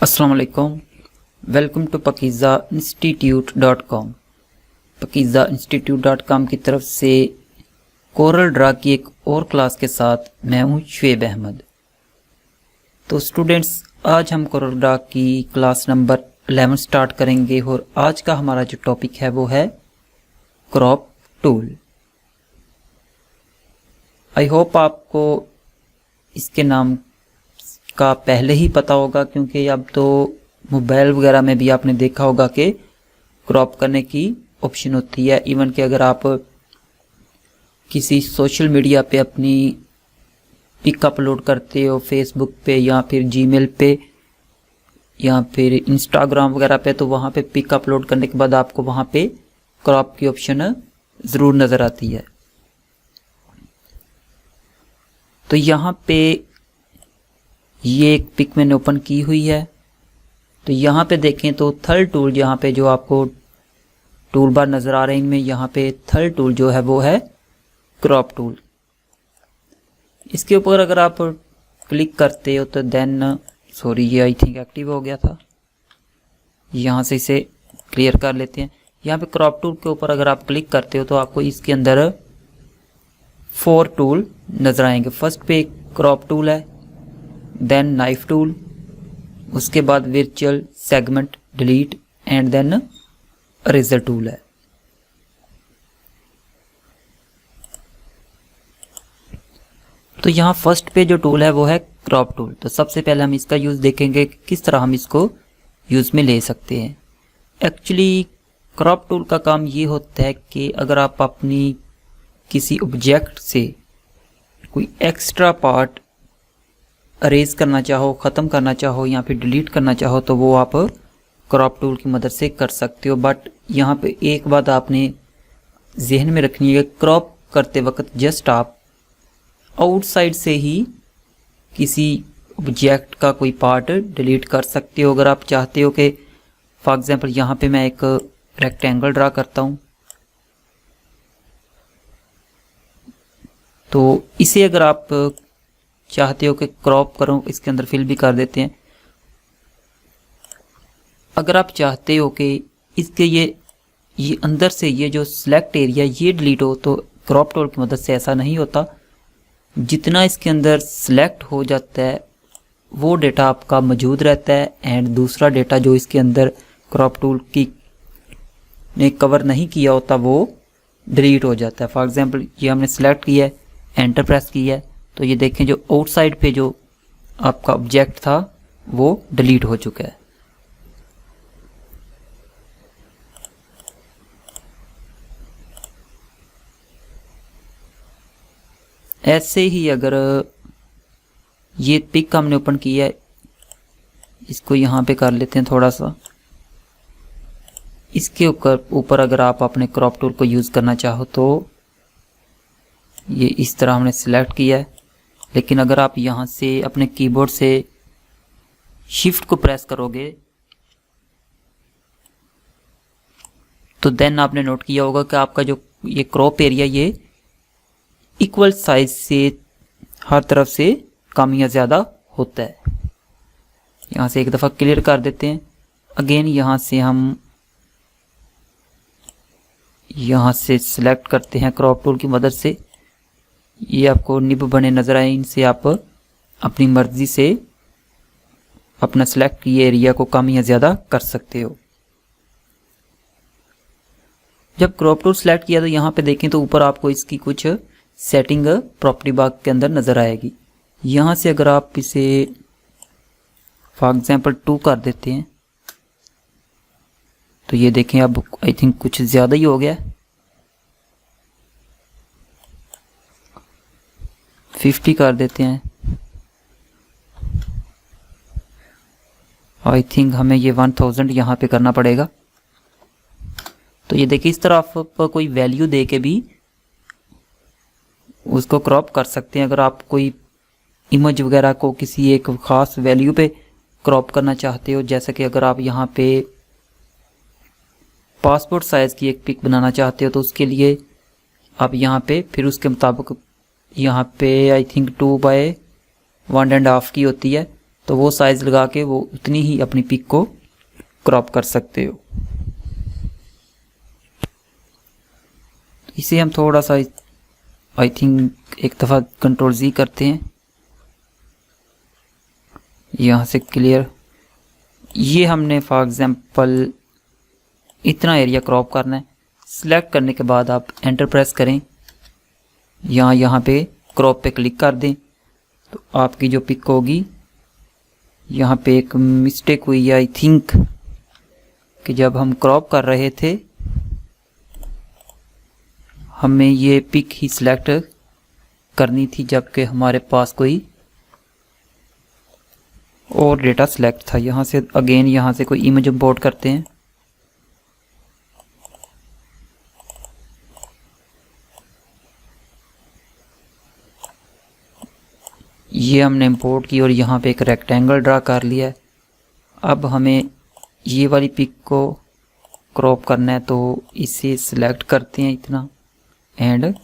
अस्सलाम वालेकुम। Welcome to pakizainstitute.com। pakizainstitute.com की तरफ से कोरल ड्रा की एक और क्लास के साथ मैं हूं शुएब अहमद। तो स्टूडेंट्स, आज हम कोरल ड्रा की क्लास नंबर 11 स्टार्ट करेंगे और आज का हमारा जो टॉपिक है वो है क्रॉप टूल। आई होप आपको इसके नाम का पहले ही पता होगा, क्योंकि अब तो मोबाइल वगैरह में भी आपने देखा होगा कि क्रॉप करने की ऑप्शन होती है। इवन कि अगर आप किसी सोशल मीडिया पे अपनी पिक अपलोड करते हो फेसबुक पे या फिर जीमेल पे या फिर इंस्टाग्राम वगैरह पे, तो वहाँ पे पिक अपलोड करने के बाद आपको वहाँ पे क्रॉप की ऑप्शन ज़रूर नज़र आती है। तो यहाँ पे ये एक पिक मैंने ओपन की हुई है। तो यहाँ पे देखें तो थर्ड टूल, यहाँ पे जो आपको टूल बार नज़र आ रहे हैं, इनमें यहाँ पे थर्ड टूल जो है वो है क्रॉप टूल। इसके ऊपर अगर आप क्लिक करते हो तो देन ये आई थिंक एक्टिव हो गया था। यहाँ से इसे क्लियर कर लेते हैं। यहाँ पे क्रॉप टूल के ऊपर अगर आप क्लिक करते हो तो आपको इसके अंदर 4 टूल नज़र आएंगे। फर्स्ट पे क्रॉप टूल है, देन नाइफ टूल, उसके बाद virtual segment delete and then eraser tool है। तो यहाँ फर्स्ट पे जो टूल है वो है क्रॉप टूल। तो सबसे पहले हम इसका यूज़ देखेंगे कि किस तरह हम इसको यूज़ में ले सकते हैं। एक्चुअली क्रॉप टूल का काम ये होता है कि अगर आप अपनी किसी ऑब्जेक्ट से कोई एक्स्ट्रा पार्ट अरेज करना चाहो, ख़त्म करना चाहो या फिर डिलीट करना चाहो तो वो आप क्रॉप टूल की मदद से कर सकते हो। बट यहाँ पे एक बात आपने जहन में रखनी है कि क्रॉप करते वक्त जस्ट आप आउटसाइड से ही किसी ऑब्जेक्ट का कोई पार्ट डिलीट कर सकते हो। अगर आप चाहते हो कि फॉर एग्जांपल यहाँ पे मैं एक रेक्टेंगल ड्रा करता हूँ, तो इसे अगर आप चाहते हो कि क्रॉप करो, इसके अंदर फिल भी कर देते हैं। अगर आप चाहते हो कि इसके ये अंदर से ये जो सिलेक्ट एरिया ये डिलीट हो, तो क्रॉप टूल की मदद से ऐसा नहीं होता। जितना इसके अंदर सिलेक्ट हो जाता है वो डेटा आपका मौजूद रहता है एंड दूसरा डेटा जो इसके अंदर क्रॉप टूल की ने कवर नहीं किया होता वो डिलीट हो जाता है। फॉर एग्जांपल ये हमने सिलेक्ट किया है, एंटर प्रेस किया है, तो ये देखें जो आउटसाइड पे जो आपका ऑब्जेक्ट था वो डिलीट हो चुका है। ऐसे ही अगर ये पिक हमने ओपन किया है, इसको यहाँ पे कर लेते हैं थोड़ा सा। इसके ऊपर अगर आप अपने क्रॉप टूल को यूज़ करना चाहो तो ये इस तरह हमने सिलेक्ट किया है। लेकिन अगर आप यहाँ से अपने कीबोर्ड से शिफ्ट को प्रेस करोगे तो देन आपने नोट किया होगा कि आपका जो ये क्रॉप एरिया ये इक्वल साइज से हर तरफ से कम या ज़्यादा होता है। यहाँ से एक दफ़ा क्लियर कर देते हैं। अगेन यहाँ से हम यहाँ से सिलेक्ट करते हैं क्रॉप टूल की मदद से। ये आपको निब बने नज़र आए, इनसे आप अपनी मर्ज़ी से अपना सिलेक्ट किए एरिया को कम या ज़्यादा कर सकते हो। जब क्रॉप टूल सेलेक्ट किया तो यहाँ पे देखें तो ऊपर आपको इसकी कुछ सेटिंग प्रॉपर्टी बाग के अंदर नज़र आएगी। यहाँ से अगर आप इसे फॉर एग्जांपल 2 कर देते हैं तो ये देखें अब आई थिंक कुछ ज़्यादा ही हो गया। 50 कर देते हैं। आई थिंक हमें ये 1000 यहाँ पे करना पड़ेगा। तो ये देखिए इस तरह आप कोई वैल्यू दे के भी उसको क्रॉप कर सकते हैं। अगर आप कोई इमेज वगैरह को किसी एक ख़ास वैल्यू पे क्रॉप करना चाहते हो, जैसे कि अगर आप यहाँ पे पासपोर्ट साइज़ की एक पिक बनाना चाहते हो तो उसके लिए आप यहाँ पे फिर उसके मुताबिक यहाँ पे आई थिंक 2/1.5 की होती है, तो वो साइज़ लगा के वो उतनी ही अपनी पिक को क्रॉप कर सकते हो। इसे हम थोड़ा सा आई थिंक एक दफ़ा कंट्रोल Z करते हैं, यहाँ से क्लियर। ये हमने फॉर एग्जांपल इतना एरिया क्रॉप करना है। सिलेक्ट करने के बाद आप एंटर प्रेस करें, यहाँ पे क्रॉप पे क्लिक कर दें तो आपकी जो पिक होगी, यहाँ पे एक मिस्टेक हुई है आई थिंक कि जब हम क्रॉप कर रहे थे हमें ये पिक ही सिलेक्ट करनी थी, जबकि हमारे पास कोई और डेटा सिलेक्ट था। यहाँ से अगेन यहाँ से कोई इमेज इंपोर्ट करते हैं। ये हमने इंपोर्ट की और यहाँ पे एक रेक्टेंगल ड्रा कर लिया है। अब हमें ये वाली पिक को क्रॉप करना है, तो इसे सिलेक्ट करते हैं इतना एंड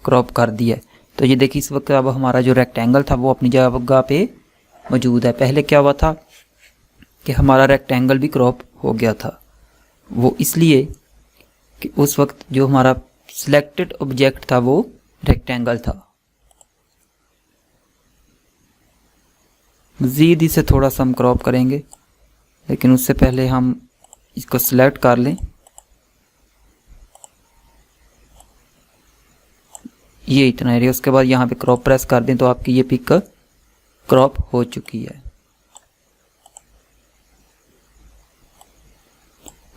क्रॉप कर दिया है। तो ये देखिए इस वक्त अब हमारा जो रेक्टेंगल था वो अपनी जगह पे मौजूद है। पहले क्या हुआ था कि हमारा रेक्टेंगल भी क्रॉप हो गया था, वो इसलिए कि उस वक्त जो हमारा सिलेक्टेड ऑब्जेक्ट था वो रेक्टेंगल था। मज़ीद इसे थोड़ा सा हम क्रॉप करेंगे, लेकिन उससे पहले हम इसको सिलेक्ट कर लें। ये इतना एरिया, उसके बाद यहाँ पे क्रॉप प्रेस कर दें तो आपकी ये पिक क्रॉप हो चुकी है।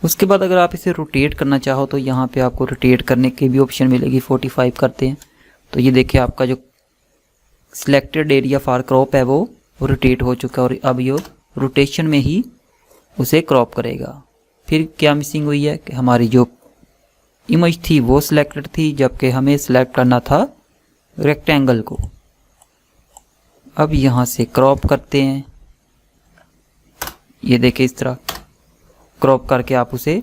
उसके बाद अगर आप इसे रोटेट करना चाहो तो यहाँ पे आपको रोटेट करने की भी ऑप्शन मिलेगी। 45 करते हैं तो ये देखिए आपका जो सिलेक्टेड एरिया फॉर क्रॉप है वो रोटेट हो चुका है और अब ये रोटेशन में ही उसे क्रॉप करेगा। फिर क्या मिसिंग हुई है कि हमारी जो इमेज थी वो सिलेक्टेड थी, जबकि हमें सिलेक्ट करना था रेक्टेंगल को। अब यहाँ से क्रॉप करते हैं, ये देखिए इस तरह क्रॉप करके आप उसे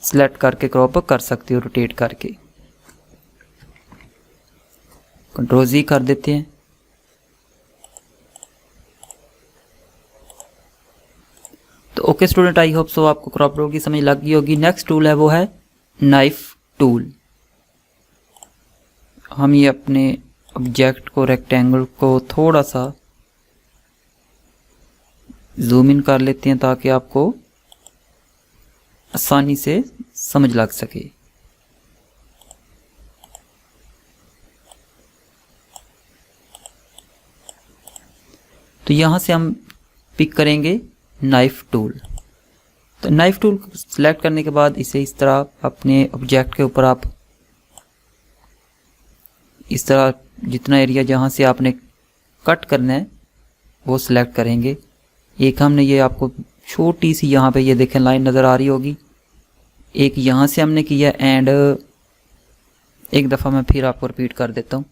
सिलेक्ट करके क्रॉप कर सकते हो रोटेट करके। कंट्रोल Z कर देते हैं। तो ओके स्टूडेंट, आई होप सो आपको क्रॉप टूल की समझ लग गई होगी। नेक्स्ट टूल है वो है नाइफ टूल। हम ये अपने ऑब्जेक्ट को रेक्टेंगल को थोड़ा सा जूम इन कर लेते हैं ताकि आपको आसानी से समझ लग सके। तो यहां से हम पिक करेंगे नाइफ टूल। तो नाइफ टूल सेलेक्ट करने के बाद इसे इस तरह अपने ऑब्जेक्ट के ऊपर आप इस तरह जितना एरिया जहां से आपने कट करना है वो सिलेक्ट करेंगे। एक हमने ये आपको छोटी सी यहाँ पे ये देखें लाइन नज़र आ रही होगी, एक यहाँ से हमने किया एंड एक दफ़ा मैं फिर आपको रिपीट कर देता हूँ।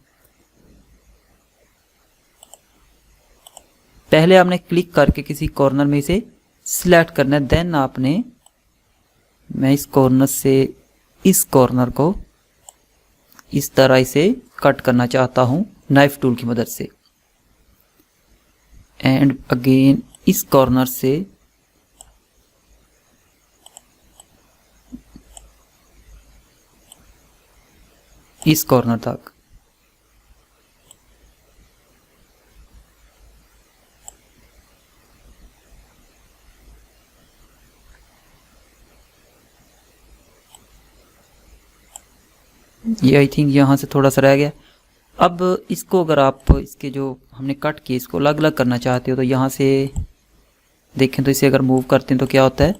पहले आपने क्लिक करके किसी कॉर्नर में इसे सिलेक्ट करना है, देन आपने मैं इस कॉर्नर से इस कॉर्नर को इस तरह इसे कट करना चाहता हूँ नाइफ टूल की मदद से, एंड अगेन इस कॉर्नर से इस कॉर्नर तक। ये आई थिंक यहाँ से थोड़ा सा रह गया। अब इसको अगर आप इसके जो हमने कट किए इसको अलग अलग करना चाहते हो तो यहाँ से देखें तो इसे अगर मूव करते हैं तो क्या होता है,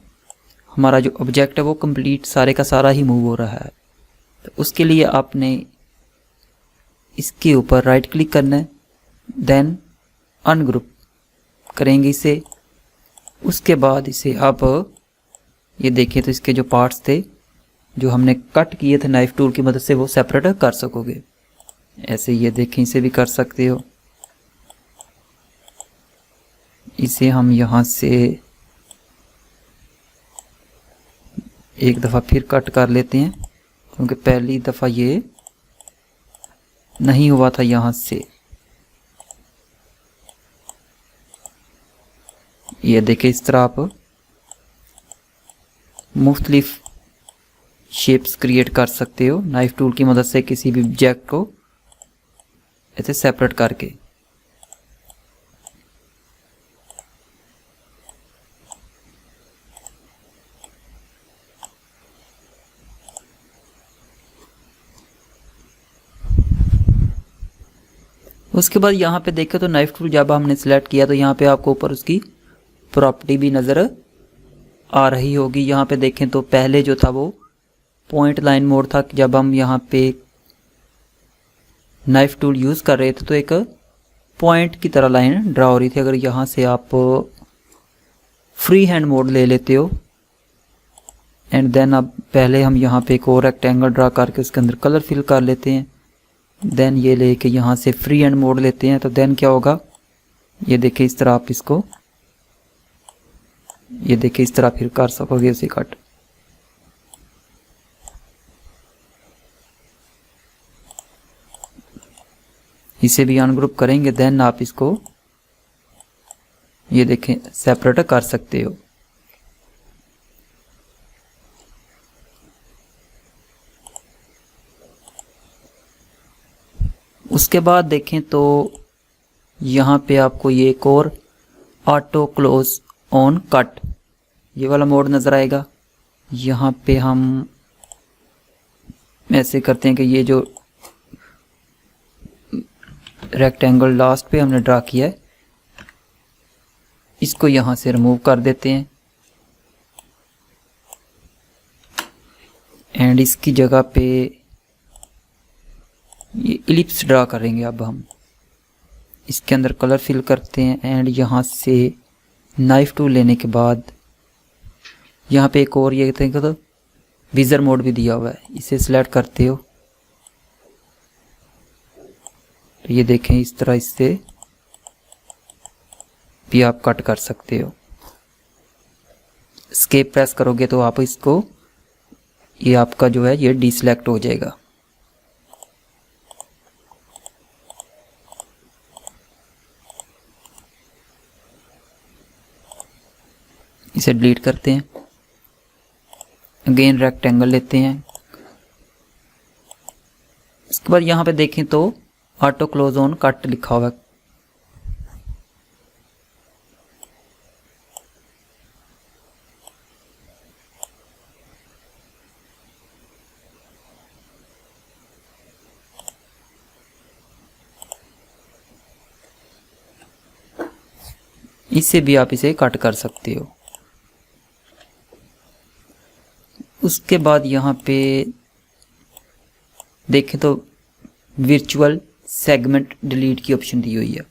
हमारा जो ऑब्जेक्ट है वो कंप्लीट सारे का सारा ही मूव हो रहा है। तो उसके लिए आपने इसके ऊपर राइट क्लिक करना है, देन अनग्रुप करेंगे इसे। उसके बाद इसे आप ये देखिए तो इसके जो पार्ट्स थे जो हमने कट किए थे नाइफ टूल की मदद से वो सेपरेट कर सकोगे। ऐसे ये देखें इसे भी कर सकते हो। इसे हम यहाँ से एक दफ़ा फिर कट कर लेते हैं क्योंकि पहली दफ़ा ये नहीं हुआ था यहाँ से। ये देखिए इस तरह आप मुख्तलिफ शेप्स क्रिएट कर सकते हो नाइफ टूल की मदद से, किसी भी ऑब्जेक्ट को ऐसे सेपरेट करके। उसके बाद यहाँ पे देखें तो नाइफ टूल जब हमने सेलेक्ट किया तो यहाँ पे आपको ऊपर उसकी प्रॉपर्टी भी नज़र आ रही होगी। यहाँ पे देखें तो पहले जो था वो पॉइंट लाइन मोड था। जब हम यहाँ पे नाइफ टूल यूज़ कर रहे थे तो एक पॉइंट की तरह लाइन ड्रा हो रही थी। अगर यहाँ से आप फ्री हैंड मोड ले लेते हो एंड देन अब पहले हम यहाँ पे एक और रेक्टेंगल ड्रा करके उसके अंदर कलर फिल कर लेते हैं, देन ये लेके यहाँ से फ्री हैंड मोड लेते हैं तो देन क्या होगा, ये देखिए इस तरह आप इसको, ये देखिए इस तरह फिर कर सकोगे उसे कट। इसे भी अनग्रुप करेंगे देन आप इसको ये देखें सेपरेट कर सकते हो। उसके बाद देखें तो यहाँ पे आपको ये एक और ऑटो क्लोज ऑन कट ये वाला मोड नज़र आएगा। यहाँ पे हम ऐसे करते हैं कि ये जो रेक्टेंगल लास्ट पे हमने ड्रा किया है इसको यहाँ से रिमूव कर देते हैं एंड इसकी जगह पे ये इलिप्स ड्रा करेंगे। अब हम इसके अंदर कलर फिल करते हैं एंड यहाँ से नाइफ टूल लेने के बाद यहाँ पे एक और ये कहते तो विजर मोड भी दिया हुआ है, इसे सिलेक्ट करते हो तो ये देखें इस तरह इससे भी आप कट कर सकते हो। एस्केप प्रेस करोगे तो आप इसको ये आपका जो है ये डिसेलेक्ट हो जाएगा। इसे डिलीट करते हैं, अगेन रेक्टेंगल लेते हैं। इसके बाद यहाँ पे देखें तो ऑटो क्लोज ऑन कट लिखा हुआ है। इससे भी आप इसे कट कर सकते हो। उसके बाद यहाँ पे देखें तो वर्चुअल सेगमेंट डिलीट की ऑप्शन दी हुई है।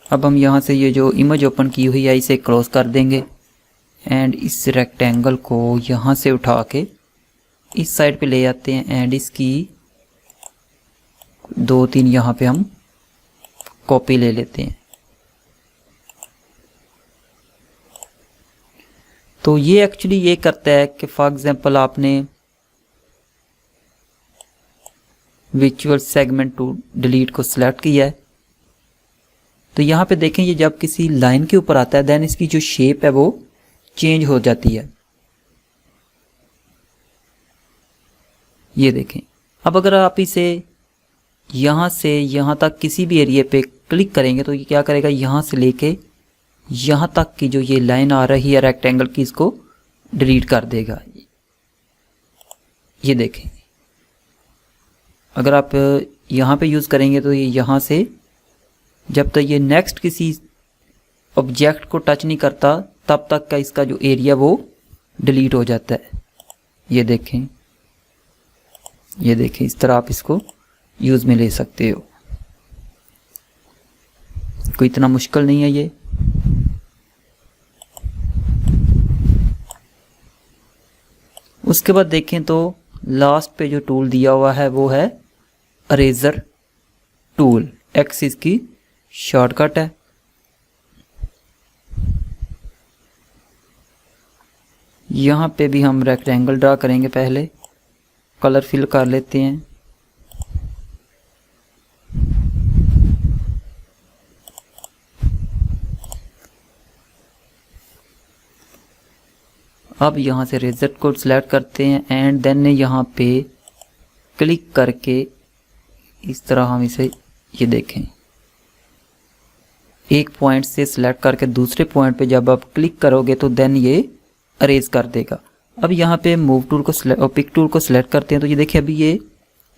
अब हम यहाँ से ये जो इमेज ओपन की हुई है इसे क्लोज कर देंगे एंड इस रेक्टेंगल को यहाँ से उठा के इस साइड पे ले आते हैं एंड इसकी 2-3 यहाँ पे हम कॉपी ले लेते हैं। तो ये एक्चुअली ये करता है कि फॉर एग्जांपल आपने विजुअल सेगमेंट टू डिलीट को सिलेक्ट किया है तो यहाँ पे देखें ये जब किसी लाइन के ऊपर आता है देन इसकी जो शेप है वो चेंज हो जाती है। ये देखें अब अगर आप इसे यहाँ से यहाँ तक किसी भी एरिया पे क्लिक करेंगे तो ये क्या करेगा, यहाँ से लेके यहाँ तक की जो ये लाइन आ रही है रेक्टेंगल की इसको डिलीट कर देगा। ये देखें अगर आप यहाँ पे यूज़ करेंगे तो ये यहाँ से जब तक ये नेक्स्ट किसी ऑब्जेक्ट को टच नहीं करता तब तक का इसका जो एरिया वो डिलीट हो जाता है। ये देखें इस तरह आप इसको यूज़ में ले सकते हो, कोई इतना मुश्किल नहीं है ये। उसके बाद देखें तो लास्ट पे जो टूल दिया हुआ है वो है इरेजर टूल, एक्स इसकी शॉर्टकट है। यहाँ पे भी हम रेक्टेंगल ड्रा करेंगे, पहले कलर फिल कर लेते हैं। अब यहाँ से रेजर को सिलेक्ट करते हैं एंड देन यहाँ पे क्लिक करके इस तरह हम इसे ये देखें, एक पॉइंट से सिलेक्ट करके दूसरे पॉइंट पे जब आप क्लिक करोगे तो देन ये अरेज कर देगा। अब यहाँ पे मूव टूल को और पिक टूल को सिलेक्ट करते हैं तो ये देखिए अभी ये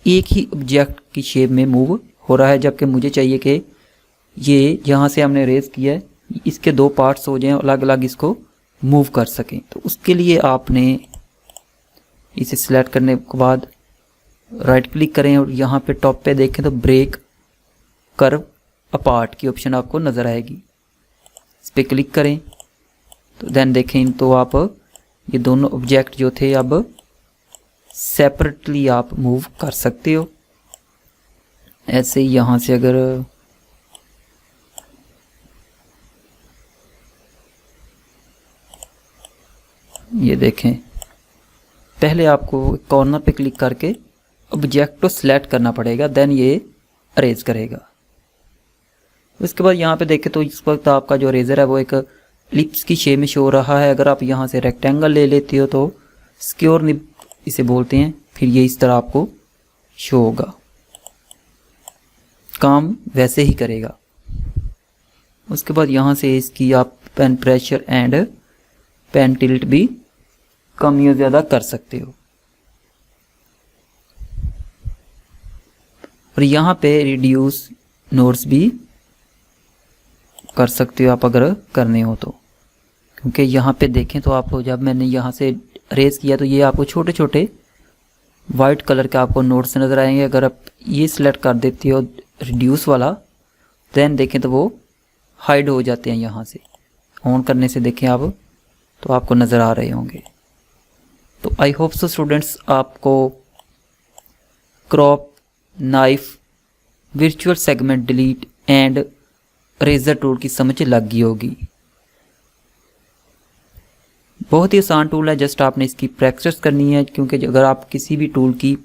एक ही ऑब्जेक्ट की शेप में मूव हो रहा है, जबकि मुझे चाहिए कि ये यहाँ से हमने अरेज किया है इसके दो पार्ट्स हो जाएं, अलग अलग इसको मूव कर सकें। तो उसके लिए आपने इसे सिलेक्ट करने के बाद राइट क्लिक करें और यहाँ पे टॉप पे देखें तो ब्रेक कर्व अपार्ट की ऑप्शन आपको नज़र आएगी, इस पर क्लिक करें तो देन देखें तो आप ये दोनों ऑब्जेक्ट जो थे अब सेपरेटली आप मूव कर सकते हो। ऐसे ही यहाँ से अगर ये देखें, पहले आपको कॉर्नर पे क्लिक करके ऑब्जेक्ट को सिलेक्ट करना पड़ेगा, देन ये अरेज करेगा। उसके बाद यहाँ पे देखें तो इस वक्त आपका जो रेजर है वो एक लिप्स की शेप में शो हो रहा है। अगर आप यहाँ से रेक्टेंगल ले लेते हो तो स्क्योर निप इसे बोलते हैं, फिर ये इस तरह आपको शो होगा, काम वैसे ही करेगा। उसके बाद यहाँ से इसकी आप pen pressure and pen tilt भी कम या ज़्यादा कर सकते हो। और यहाँ पे रिड्यूस नोट्स भी कर सकते हो आप अगर करने हो तो, क्योंकि यहाँ पे देखें तो आपको जब मैंने यहाँ से अरेज किया तो ये आपको छोटे छोटे वाइट कलर के आपको नोट्स नज़र आएंगे। अगर आप ये सिलेक्ट कर देते हो रिड्यूस वाला देन देखें तो वो हाइड हो जाते हैं। यहाँ से ऑन करने से देखें आप तो आपको नज़र आ रहे होंगे। तो आई होप सो स्टूडेंट्स आपको crop, knife, virtual segment delete and eraser tool की समझ लग गई होगी। बहुत ही आसान टूल है, जस्ट आपने इसकी प्रैक्टिस करनी है, क्योंकि अगर आप किसी भी टूल की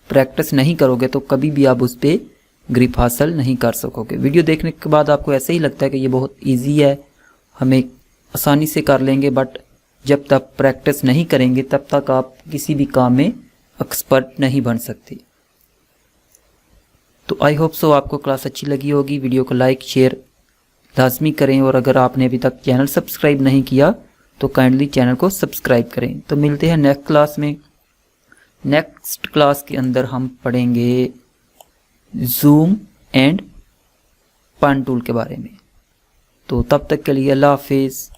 प्रैक्टिस नहीं करोगे तो कभी भी आप उस पर ग्रिप हासिल नहीं कर सकोगे। वीडियो देखने के बाद आपको ऐसे ही लगता है कि ये बहुत इजी है, हमें आसानी से कर लेंगे, बट जब तक प्रैक्टिस नहीं करेंगे तब तक आप किसी भी काम में एक्सपर्ट नहीं बन सकते। तो आई होप सो आपको क्लास अच्छी लगी होगी। वीडियो को लाइक शेयर लाजमी करें और अगर आपने अभी तक चैनल सब्सक्राइब नहीं किया तो काइंडली चैनल को सब्सक्राइब करें। तो मिलते हैं नेक्स्ट क्लास में। नेक्स्ट क्लास के अंदर हम पढ़ेंगे जूम एंड पेन टूल के बारे में। तो तब तक के लिए अल्लाह हाफिज़।